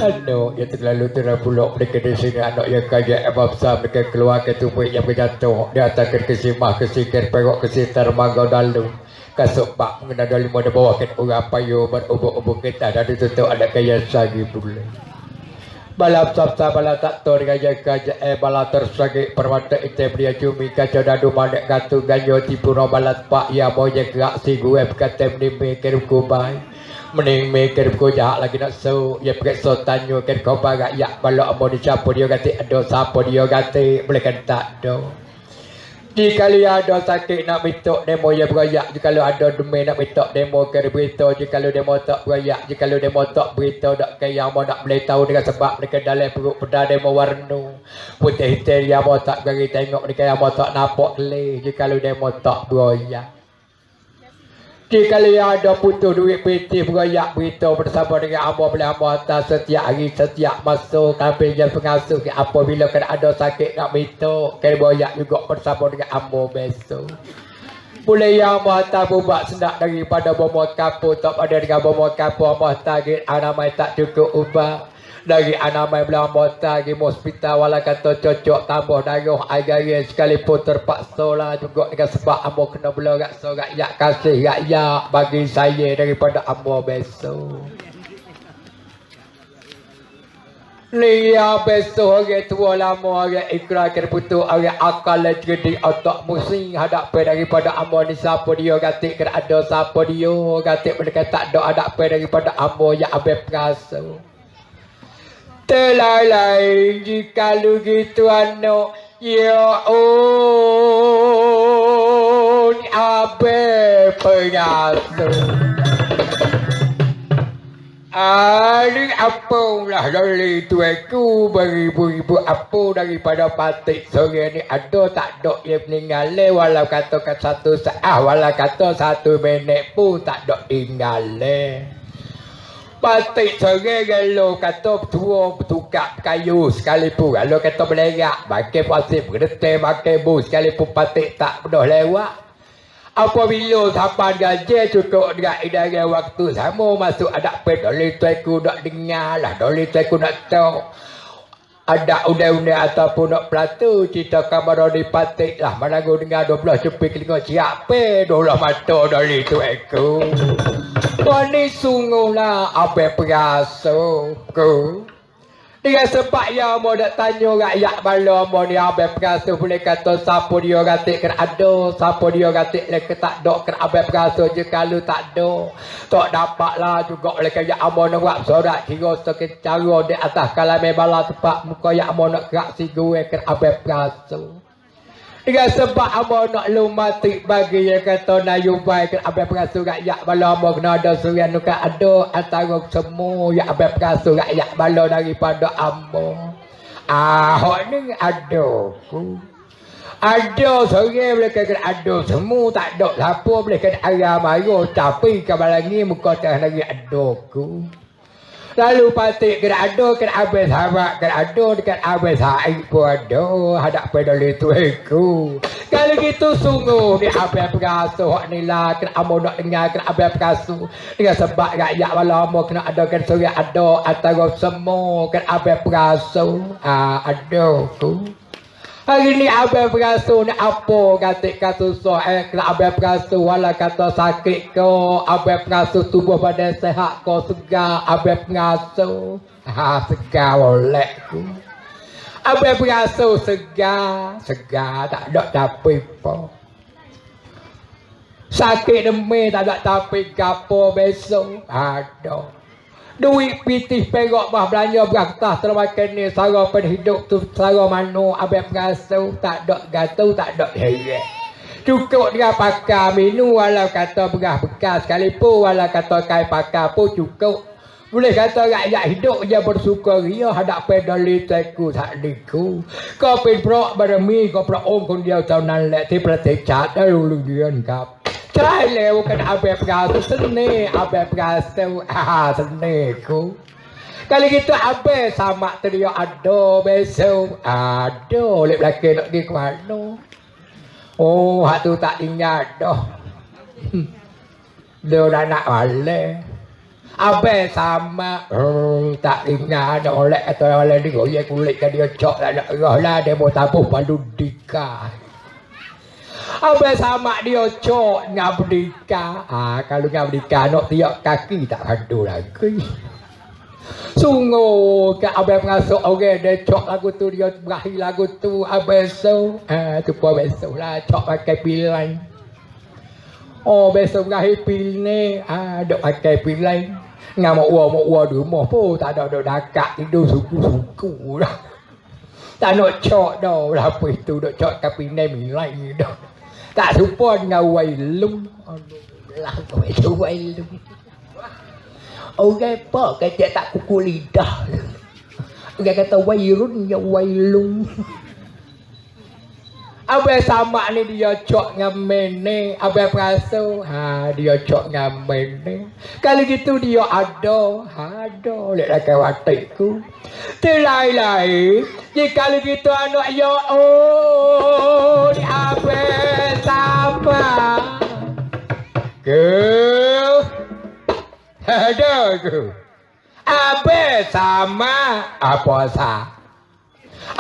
Aduh, ya terlalu terabulok mereka di sini anak yang kaya bangsa mereka keluar ke tubuh yang berjatuh di atas kesimah kesikir perok kesitar mangga dalu kasuk bak mengenai dalam mana bawah kan orang payu berubuk-ubuk kita dan ditutup ada kaya sagi boleh balap sabta balap tak tor gaya balap tersagi permata itu pria cumi kaca dadu manek gatu ganyo tipuro balat pak ya mau gerak si gue kata menimbe kerukubai mending mikir ko jahat lagi nak so ya pakai so tanyo kan kau bagak ya balok amo di siapa dia kata ada siapa dia kata boleh kan tak do jika ada sakit nak mitok demo ya berayak jika ada demam nak mitok demo ke berita jika demo tak berayak jika demo tak berita dak kaya mau nak boleh tahu dengan sebab mereka dalam perut pedas demo warna putih histeria mau tak bagi tengok mereka mau tak nampak le jika demo tak berayak jika ada putus duit PT berayak berita bersama dengan amo boleh amo atas setiap hari setiap masuk kami yang pengasuh ke apabila kan ada sakit nak minta kena berayak juga bersama dengan amo besok boleh yang amo atas bubat sendak daripada bomo kapu tak ada dengan bomo kapu amo target anamai tak cukup ubah dari anamai belah amo target hospital wala kata cocok tambah darah air sekalipun terpaksa lah juga dengan sebab amo kena belah raksa rakyat kasih rakyat bagi saya daripada amo besok ni ya besok orang tua lama orang ikrar kerputu orang akal cerdik otak musing hadap daripada amo ni siapa dia kata kena ada siapa dia kata mereka tak ada daripada amo yang abang perasa terlalai jika lu gitu anak ya abe pengasuh ada apa lah dari tuaku beribu-ribu apa daripada patik sore ni ada tak ada yang meninggal walau kata satu saat walau kata 1 minit pun tak ada tinggal patik sore kalau kata tua bertukar kayu sekalipun kalau kata belerak pakai pasir berdetai pakai bus sekalipun patik tak pernah lewat apabila sampai gaji cukup dengan idara waktu sama masuk ada pedali tuaku nak dengar lah doli tuaku nak tahu ada undang-undang ataupun nak pelatu cerita kamar di patik lah mana aku dengar 12 cepik tengok siapa dolah mata dari tuaku ni sungguh lah apa perasa ku dengan sebab yang mau nak tanya rakyat bala mau ni abang perasa boleh kata siapa dia kata kena ada siapa dia kata lek tak ada kena abang perasa je kalau tak ada tak dapat lah juga oleh kaya amo nak buat sorak kira sikit cara di atas kalam bala tempat muka yang amo nak gerak si gue kena abang perasa dengan sebab amo nak lu mati bagi yang kata nayubai kena abang perasa rakyat bala amo kena ada surian nuka ada antara semua yang abang perasa rakyat bala daripada amo hok ni ada ku ada sore boleh kena ada semua tak ada siapa boleh kena arah maru tapi kabalangi muka tengah lagi ada ku lalu patik kena ada kena habis harap kena ada dekat habis haid pun ada hadap pedali tu aku kalau gitu sungguh ni abang perasa hak ni lah kena amo nak dengar kena abang perasa dengan sebab rakyat malam amo kena ada kan suri ada antara semua kena abang perasa ada ku hari ni abang perasa ni apa kata susah kena abang perasa wala kata sakit ko abang perasa tubuh badan sehat ko segar abang perasa segar oleh ku abang perasa segar tak ada tapi apa sakit demam tak ada tapi gapo besok ada duit pitih perok bah belanja berantah termakan ni sara hidup tu sara mano abang perasa tak ada gatal tak ada heret cukup dia pakai minum walau kata berah bekas sekalipun walau kata kai pakai pun cukup boleh kata rakyat hidup je bersukaria hadap pedali teku tak diku kau pin pro barami kau pro om kon dia tahun nan lek ti pratik chat dulu dia kap trai lew kan abang perasa seni abang perasa seni ku kali gitu abang sama teriak ada besok ada oleh belakang nak pergi ke mana Oh, hak tu tak ingat dah. Dia dah nak balik. Abe sama tak ingat dah oleh atau oleh dia goyek kulit ke dia cok lah dia mau tabuh palu dika. Abe sama dia cok ngabdika. Kalau ngabdika nak tiap kaki tak padu lagi. Sungguh ke abe masuk orang dia cok lagu tu dia berakhir lagu tu abe so. Tu pun besok lah cok pakai pilihan. Oh besok berakhir pil ni. Duk pakai pilihan. Ngah mau uwa di rumah pun tak ada dakak tidur suku-suku dah. Tak nak cok dah. Apa itu duk cok kapi ni milai dah. Tak serupa dengan wailung. Lah kau itu wailung. Orang apa kata tak kuku lidah. Orang kata wairun ya wailung. Abang sama ni dia cok ngamen ni. Abang perasa dia cok ngamen ni. Kalau gitu dia ada. Lihatlah kawatikku. Terlain-lain. Jika gitu anak ya ni abang sama. Ada ke? Abang sama apa sah?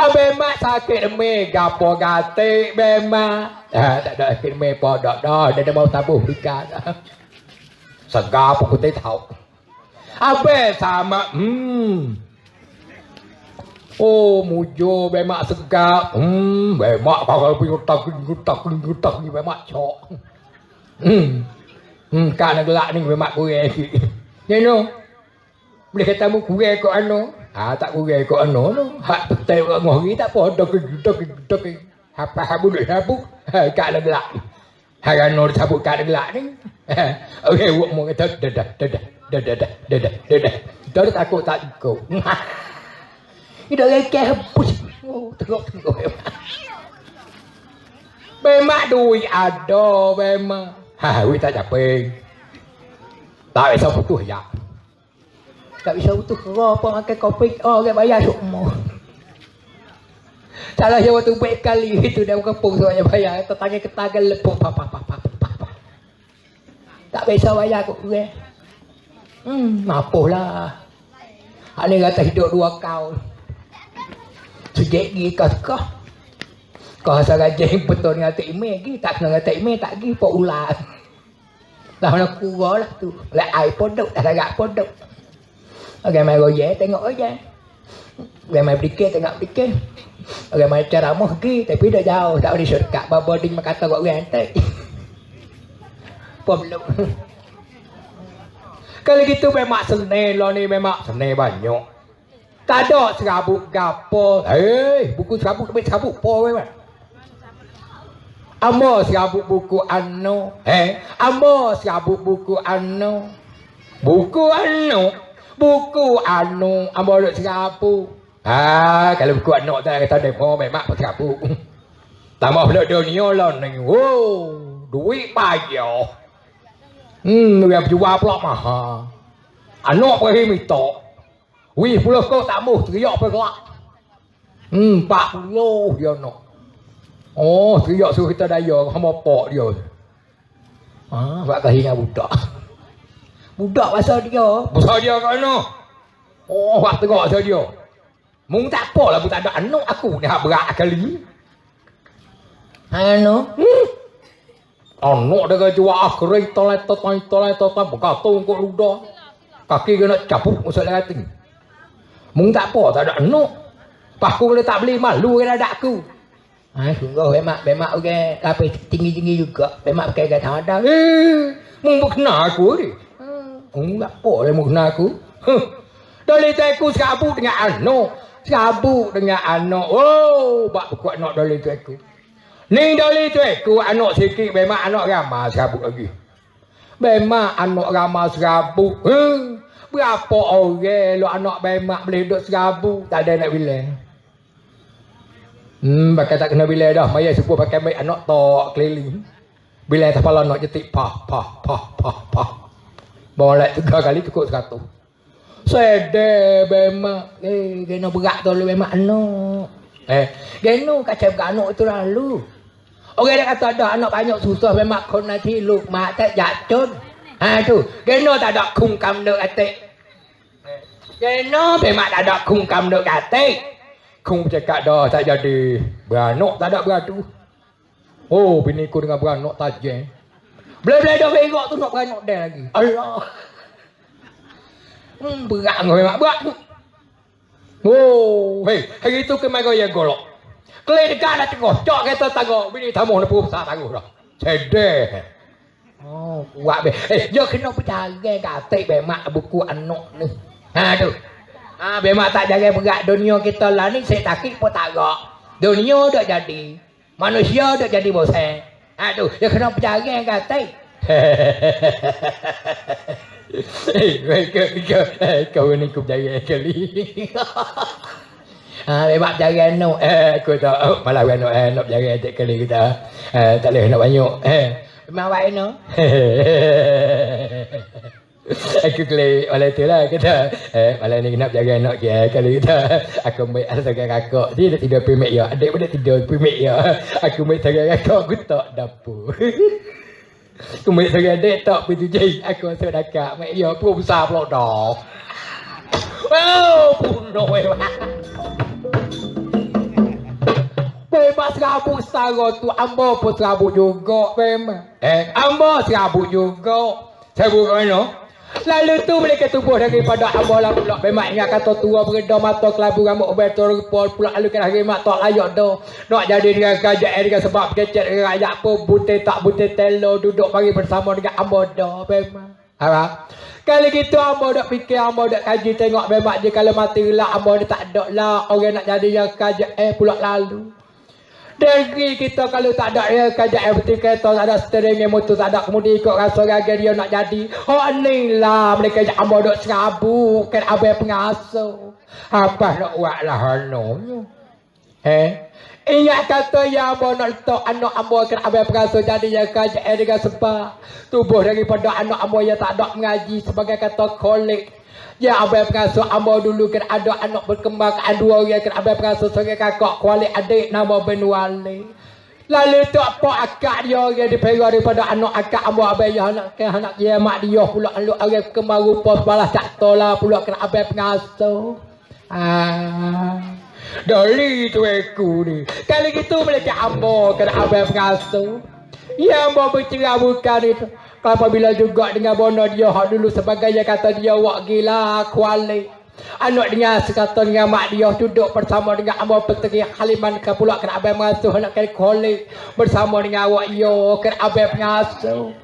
Bema sakit me gapo gate bema. Tak ada sakit me po dak dah dia mau tabuh bika. Segar pun aku tahu. Abe sama Oh mujo bema segar. Bema kalau gutak ni bema cok. Kan gelak ni bema kuih. You know. Boleh kata mu kuih kok anu. Tak kurang kau ano no. Hak betul kau ngori tak apa. Dok. Apa boleh sabuk. Kak gelak. Hak ano sabuk kak gelak ni. Okey, buat mu kata dadah. Dah takut tak ikut. Ini dah rekeh hapus. Tengok. Memang duit ada memang. Duit tak capek. Tak bisa putus ya. Tak bisa utuh kerah apa makan kopi. Orang bayar semua. Salah saya waktu baik kali itu dah kampung saya bayar. Tetangga ketagal lepuk. Tak bisa bayar kot. Mapulah. Ini kata hidup dua kau. Sejak pergi kah. Kau asal gajah betul dengan tak email lagi. Tak kena kata email tak pergi. Pak ular. Lah nak kurang lah tu. Lah air podok. Tak agak podok. Orang main royak tengok aja. Orang main berikir tengok berikir. Orang main ceramah pergi tapi dah jauh. Tak boleh shortcut. Boarding kata buat orang hantar. Perlu. Kalau gitu memang senil lah ni. Memang senil banyak. Tak ada serabut gapo. Buku serabut lebih serabut po memang. Amo serabut buku anu. Amo serabut buku anu. Buku anu ambo duk serapu. Kalau buku anak tak kata demo memang serapu. Tambah pula dunia lah ni. Duit bayar. Dia jual pula mahal. Anak pergi minta. 10 kau tak mau teriak pergelak. 40 dia nak. Oh, teriak suruh kita daya hamba pak dia. Buat kahina budak. Budak pasal dia. Pasal dia kat mana? Oh, buat tegak pasal dia. Mung tak apalah pun tak ada anak aku ni hak berat kali. Anu? Anak dia jual kering tolet berkatung kok ludah. Kaki kena cabut masuk dalam hati. Mung tak apa, tak ada anak. Paku dia tak beli malu kan ada aku. Sungguh bemak okey. Tapi tinggi juga. Bemak pakai kata ada. Mung berkenal aku ni. Tak apa dia mau kenal aku. Dari aku serabut dengan anak. Oh, bak kuat nak dari aku. Ni dari aku anak sikit memang anak ramah serabut lagi. Memang anak ramah serabut. Berapa orang lo anak memang boleh duduk serabut. Tak ada nak bilang. Pakai tak kena bilang dah. Maya sepuh pakai mic anak tok keliling. Bilang tak pala nak jetik pah. Bawa like 3 kali cukup 100. Sedih memang. Kena berat tu lu memang anak. Kena kacau anak tu lalu. Orang dia kata ada anak banyak susah memang kon nanti lu mak tak jatun. Ha tu, kena tak ada khung kam được atik. Kena memang tak ada khung kam được atik. Khung cakap dah tak jadi. Beranak tak ada beradu. Oh, bini ku dengan beranak tajam. Boleh-boleh dah berak tu nak beranak dah lagi. Allah. Berat memang berat. Oh, hei, hari tu ke mai goyang golok. Kelih dekat dah tengok, cok kereta tangga, bini tamu nak pergi besar tangguh dah. Cedeh. Oh, kuat be. Dia kena berjaga katik be mak buku anak ni. Ha tu. Ha be mak tak jaga berat dunia kita lah ni saya takik pun tak gerak. Dunia dak jadi. Manusia dak jadi bosan. Ha tu, dia kena berjaga katik. Kau ni ku berjaga kali. Memang jaga no aku tahu malah no nak jaga tak kali kita tak boleh nak banyak memang baik no aku kali oleh tu lah kita malah ni nak jaga nak kali kita aku ambil asal kakak dia tidur pimek ya adik pun dia tidur pimek ya aku ambil jaga kakak aku tak dapur aku ambil jaga adik tak pergi tujuh aku masuk dekat mak ya pun besar pula dah oh bunuh Bebas serabut setara tu, ambo pun serabut juga, memang. Ambo serabut juga. Serabut ke mana? Lalu tu mereka tubuh daripada ambo lah pula. Memang ingat kata tua bereda mata kelabu rambut betul pula pula lalu kena rimak tak layak dah. Nak jadi dengan kerajaan dengan sebab kecet dengan rakyat apa butir tak butir telo duduk bagi bersama dengan ambo dah, memang. Apa? Kalau gitu ambo dak fikir ambo dak kaji tengok memang dia kalau mati lah ambo dia tak ada lah orang nak jadi yang kerajaan pula lalu. Negeri kita kalau tak ada ya kerajaan betul kereta tak ada steering motor tak ada kemudian ikut rasa raga dia nak jadi. Oh ni lah mereka ambo dok serabut kan abai pengasuh. Apa nak buat lah hanonya. Ingat kata ya ambo nak letak anak ambo kan abai pengasuh jadi ya kerajaan dengan sebab tubuh daripada anak ambo yang tak ada mengaji sebagai kata kolek. Ya abai pengasuh ambo dulu kan ada anak berkembang kan dua orang kan abai pengasuh sebagai kakak kuali adik nama Benuali. Lalu tu apa akak dia orang dipera daripada anak akak ambo abai ya anak dia mak dia pula lalu orang berkembang rupa sebalas tak tola pula kan abai pengasuh. Dari tu aku ni. Kali gitu mereka ambo kan abai pengasuh. Ya ambo bercerai bukan itu. Apabila juga dengan bono dia hak dulu sebagai yang kata dia wak gila kuali. Anak dia sekata dengan mak dia duduk bersama dengan ambo peteri Haliman ke pula kena abai mengasuh anak kali kuali bersama dengan awak yo kena abai pengasuh.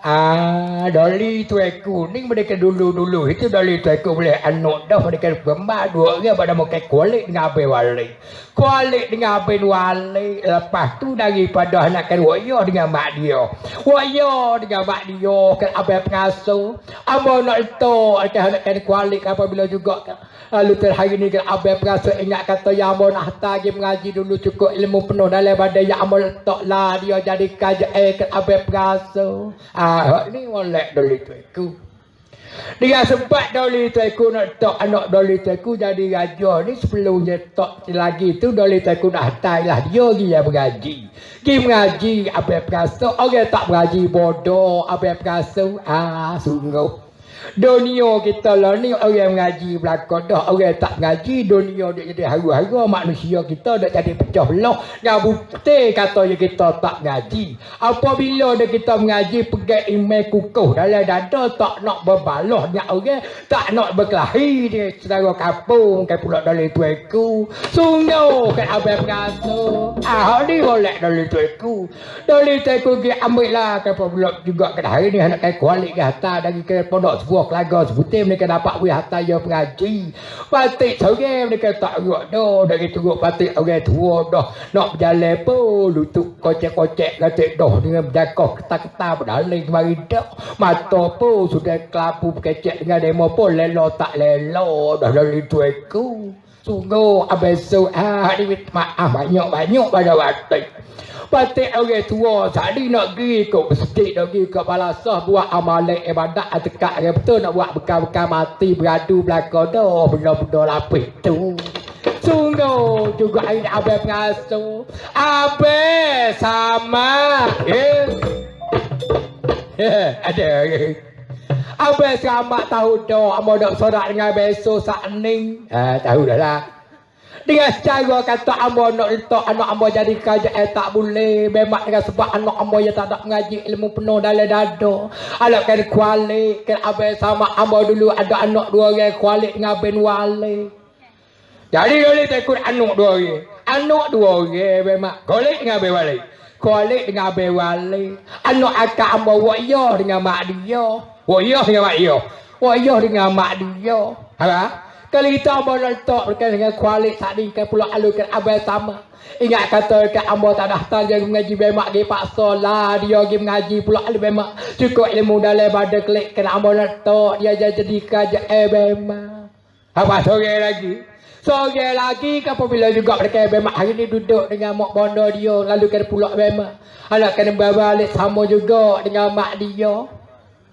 Dari tu aku ni mereka dulu itu dari tu aku boleh anak dah mereka berkembang dua orang pada muka kuali dengan abai wali. Kuali dengan abai wali lepas tu daripada anak kan wayo dengan mak dia. Wayo dengan mak dia kan abai pengasuh. Ambo nak letak anak kan kuali apabila juga kan. Lalu terhari ni kan abai pengasuh ingat kata ya ambo nak hantar pergi mengaji dulu cukup ilmu penuh dalam badan ya ambo letak lah dia jadi kerajaan kan abai pengasuh. Ni molek doli tu aku. Dia sempat doli tu aku nak letak anak doli tu aku jadi raja ni sebelumnya tak lagi tu doli tu aku nak hantar lah dia pergi bergaji. Pergi mengaji abai pengasuh orang tak bergaji bodoh abai pengasuh sungguh. Dunia kita lah ni orang mengaji belakang dah orang tak mengaji dunia dia jadi haru-haru manusia kita dah jadi pecah belah yang bukti katanya kita tak mengaji apabila dia kita mengaji pegang email kukuh dalam dada tak nak berbalah dengan orang tak nak berkelahi dia saudara kampung kan pula dari tuanku sungguh kan abai pengasuh ni boleh dari tuanku pergi ambil lah kan pula juga kan hari ni anak kan kualik ke atas dari ke pondok sebuah kelaga sebutir mereka dapat wih hatta ya pengaji patik sore mereka tak ruak dah dari turut patik orang tua dah nak berjalan pun lutut kocek-kocek katik dah dengan berjakah ketak-ketak berdaling kemari dah mata pun sudah kelabu berkecek dengan demo pun lelo tak lelo dah dari tu aku sungguh abesu ni maaf banyak-banyak pada patik patik orang tua tadi nak pergi ke masjid nak pergi ke balasah buat amalan ibadat tekak yang betul nak buat bekal-bekal mati beradu belakang dah benda-benda lapis tu Sungguh juga ini Abe pengasuh. Abe sama. Ada. Abe sama tahu dah. Amo dak sorak dengan besok sak ning. Tahu dah lah. Dengan cara kata amo nak letak anak amo jadi kerja tak boleh. Memang dengan sebab anak amo yang tak ada mengaji ilmu penuh dalam dada. Anak kan kualik. Kan Abe sama amo dulu ada anak 2 orang kualik dengan Ben Wale. Jadi boleh takut anak 2 orang. Anak 2 orang memang. Kualik dengan Ben Wale. Kualik dengan Ben Wale. Anak akak amo waya dengan mak dia. Waya dengan mak dia. Waya dengan mak dia. Apa? Kalau kita ambo letak berkaitan dengan kualik tadi kan pula alukan Abe sama. Ingat kata kat ambo tak daftar jangan mengaji bemak dia paksa lah dia pergi mengaji pula alu bemak. Cukup ilmu dalam pada klik kan ambo letak dia jadi kerja bemak. Apa sore lagi? Sore lagi kan apabila juga berkaitan bemak hari ni duduk dengan mak bondo dia lalu kan pula bemak. Anak kan balik sama juga dengan mak dia.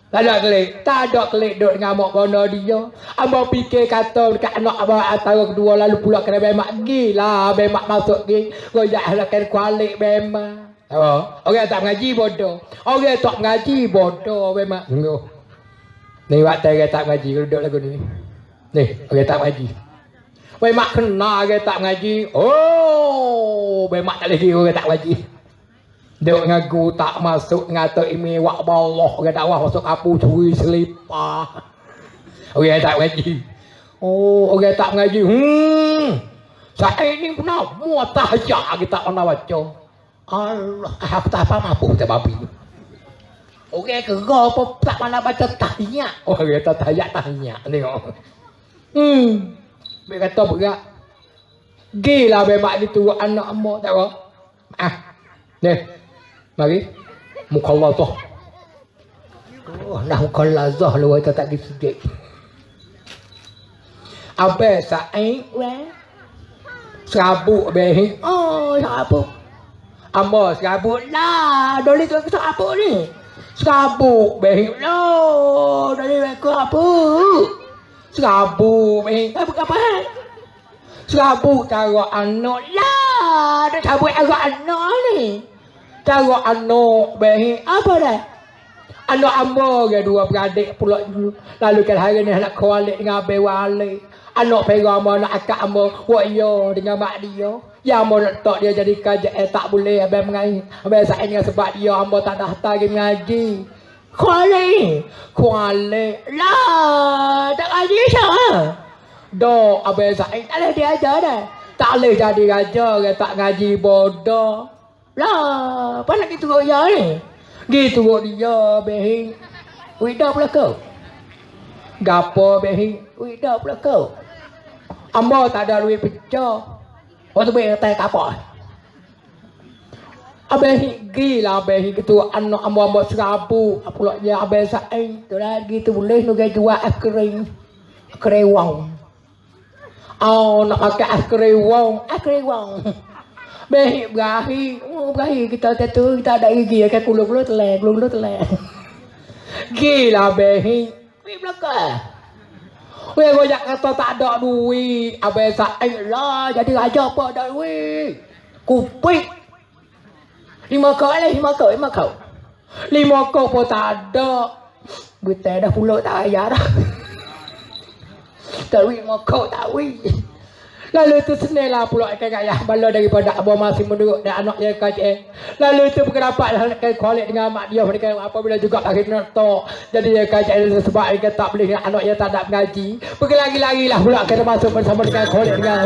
Tak ada klik. Tak ada klik duduk dengan mak bono dia. Abang fikir kata dekat anak abang antara kedua lalu pula kena bemak gila. Bemak masuk gigi. Rojak halakan kualik bemak. Apa? Orang tak mengaji bodoh. Orang tak mengaji bodoh bemak. Sungguh. Ni waktu orang tak mengaji. Duduk lagu ni. Ni orang tak mengaji. Bemak kena orang tak mengaji. Oh. Bemak tak lagi orang tak mengaji. Duk ngaku tak masuk ngata imi wak bawah ke dakwah masuk apu curi selipah. Orang tak ngaji. Oh, orang tak ngaji. Saya ini pernah muat tahajah kita pernah baca. Allah, aku tak apa mampu tak babi. Orang kerja apa tak mana baca tahiyat. Oh, orang tak tahiyat tengok. Dia kata berat. Gila bemak itu anak mak tak apa. Ni. Mari. Mukallazah. Oh, nah mukallazah lu kita tak disedek. Abe saing we. Serabut behi. Oh, serabut. Amba serabut lah. Doli tu serabut ni. Serabut behi. Lo, doli aku apa? Serabut behi. Apa? Serabut cara anak lah. Dah serabut cara anak ni. Cara anak behi apa dah? Anak amba ke 2 beradik pula dulu. Lalu kan hari ni nak kualik dengan Abe Wale. Anak perang amba nak akak amba waya dengan mak dia. Ya amba nak letak dia jadi kerja tak boleh Abe mengaji. Abe saya dengan sebab dia amba tak daftar pergi mengaji. Kualik lah. Tak ngaji sama. Dok Abe saya tak boleh diajar dah. Tak boleh jadi raja tak ngaji bodoh. Lah, apa nak gitu dia ni? Gitu dia behi. Wida pula kau. Gapo behi? Wida pula kau. Amba tak ada duit pecah. Waktu behi kata apa? Abehi gila behi gitu anak amba serabu. Pula dia abe saing. Tu dah gitu boleh nu jual askring. Akrewang. Oh, nak pakai akrewang. Behi berahi kita tu kita ada gigi kan kulu telek. Gila behi. Wei belakang. Wei gojak kata tak ada duit. Abe saing lah jadi raja apa ada duit. Kupik. 5 kau. 5 kau pun tak ada. Kita dah pula tak ayah dah. Tak duit 5 kau tak duit. Lalu itu senilah pula kaya bala daripada abang masih menurut dan anaknya kaya. Lalu itu berkenapa kan kualik dengan mak dia mereka apabila juga akhirnya tok. Jadi dia kaya sebab dia tak boleh dengan anaknya tak ada mengaji. Pergi lagi lah pula kena masuk bersama dengan kualik dengan